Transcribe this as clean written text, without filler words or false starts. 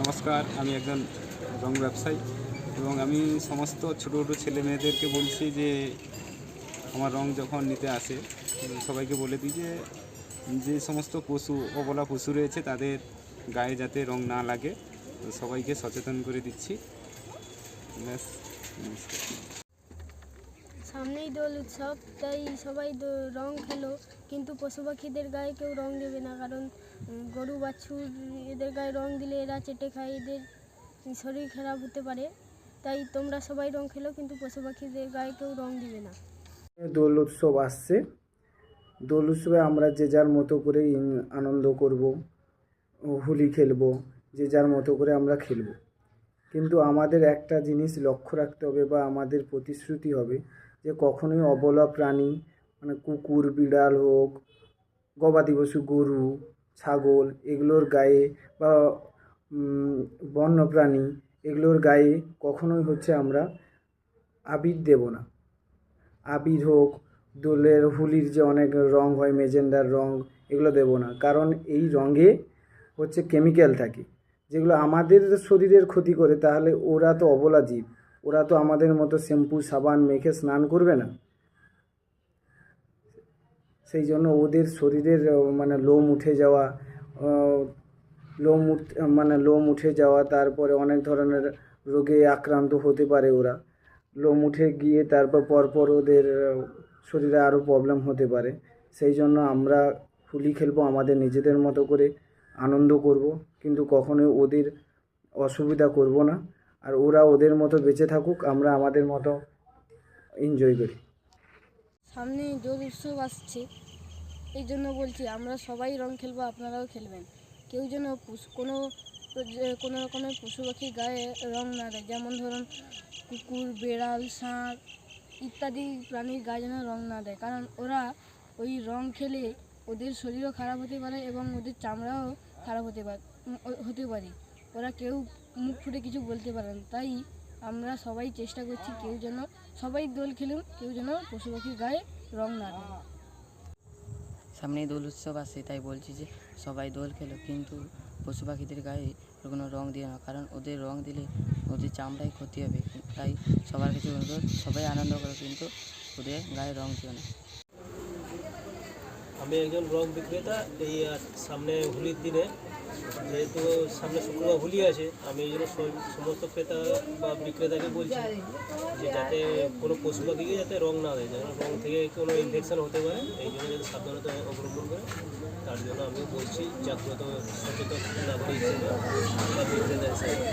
নমস্কার, আমি একজন রং ব্যবসায়ী এবং আমি সমস্ত ছোটো ছোটো ছেলে মেয়েদেরকে বলছি যে আমার রং যখন নিতে আসে সবাইকে বলে দিই যে যে সমস্ত পশু অবলা পশু রয়েছে তাদের গায়ে যাতে রং না লাগে, তো সবাইকে সচেতন করে দিচ্ছি। ব্যাস, নমস্কার। সামনেই দোল উৎসব, তাই সবাই রং খেলো, কিন্তু পশু পাখিদের গায়ে কেউ রং দেবে না, কারণ গরু বাছুর এদের গায়ে রং দিলে এরা চেটে খায়, এদের শরীর খারাপ হতে পারে। তাই তোমরা সবাই রং খেলো, কিন্তু পশু পাখিদের গায়ে কেউ রং দিবে না। দোল উৎসব আসছে। দোল উৎসবে আমরা যে যার মতো করে আনন্দ করব, হোলি খেলবো, যে যার মতো করে আমরা খেলবো। কিন্তু আমাদের একটা জিনিস লক্ষ্য রাখতে হবে বা আমাদের প্রতিশ্রুতি হবে যে কখনোই অবলা প্রাণী, মানে কুকুর বিড়াল হোক, গবাদি পশু গরু ছাগল, এগুলোর গায়ে বা বন্য প্রাণী এগুলোর গায়ে কখনোই আমরা আবির দেব না। আবির হোক, দোলের হোলির যে অনেক রং হয়, মেজেন্ডার রং, এগুলো দেব না, কারণ এই রঙে কেমিক্যাল থাকে যেগুলো আমাদের শরীরের ক্ষতি করে। তাহলে ওরা তো অবলা জীব, ওরা তো আমাদের মতো শ্যাম্পু সাবান মেখে স্নান করবে না। সেই জন্য ওদের শরীরের লোম উঠে যাওয়া, লোম উঠে যাওয়া, তারপরে অনেক ধরনের রোগে আক্রান্ত হতে পারে ওরা। লোম উঠে গিয়ে তারপর পরপর ওদের শরীরে আরও প্রবলেম হতে পারে। সেই জন্য আমরা হোলি খেলবো আমাদের নিজেদের মতো করে, আনন্দ করব, কিন্তু কখনোই ওদের অসুবিধা করব না। আর ওরা ওদের মতো বেঁচে থাকুক, আমরা আমাদের মতো এনজয় করি। সামনে দোল উৎসব আসছে, এই জন্য বলছি আমরা সবাই রং খেলবো, আপনারাও খেলবেন। কেউ যেন কোনো রকমের পশু পাখির গায়ে রং না দেয়, যেমন ধরুন কুকুর বেড়াল ষাঁড় ইত্যাদি প্রাণীর গায়ে যেন রং না দেয়, কারণ ওরা ওই রং খেলে ওদের শরীরও খারাপ হতে পারে এবং ওদের চামড়াও খারাপ হতে পারে। ওরা কেউ মুখ ফুটে কিছু বলতে পারে না। তাই আমরা সবাই চেষ্টা করছি সবাই দোল খেলুন, কেউ যেন পশু পাখির গায়ে রং না দেয়। সামনেই দোল উৎসব আসছে, তাই বলছি যে সবাই দোল খেলো, কিন্তু পশু পাখিদের গায়ে কোনো রং দিও না, কারণ ওদের রং দিলে ওদের চামড়ায় ক্ষতি হবে। তাই সবার কাছে অনুরোধ, সবাই আনন্দ করো, কিন্তু ওদের গায়ে রং দিও না। আমি একজন রং বিক্রেতা। এই সামনে হোলির দিনে, যেহেতু সামনে শুক্রবার হোলি আছে, আমি এই জন্য সমস্ত ক্রেতা বা বিক্রেতাকে বলছি যে যাতে কোনো পশু পাখিকে যাতে রং না দেয়, যেন রং থেকে কোনো ইনফেকশান হতে পারে, এই জন্য যাতে সাবধানতা অবলম্বন করে, তার জন্য আমি বলছি জাগ্রত সচেতন নাগরিক হিসেবে বা বিক্রেতা হিসেবে।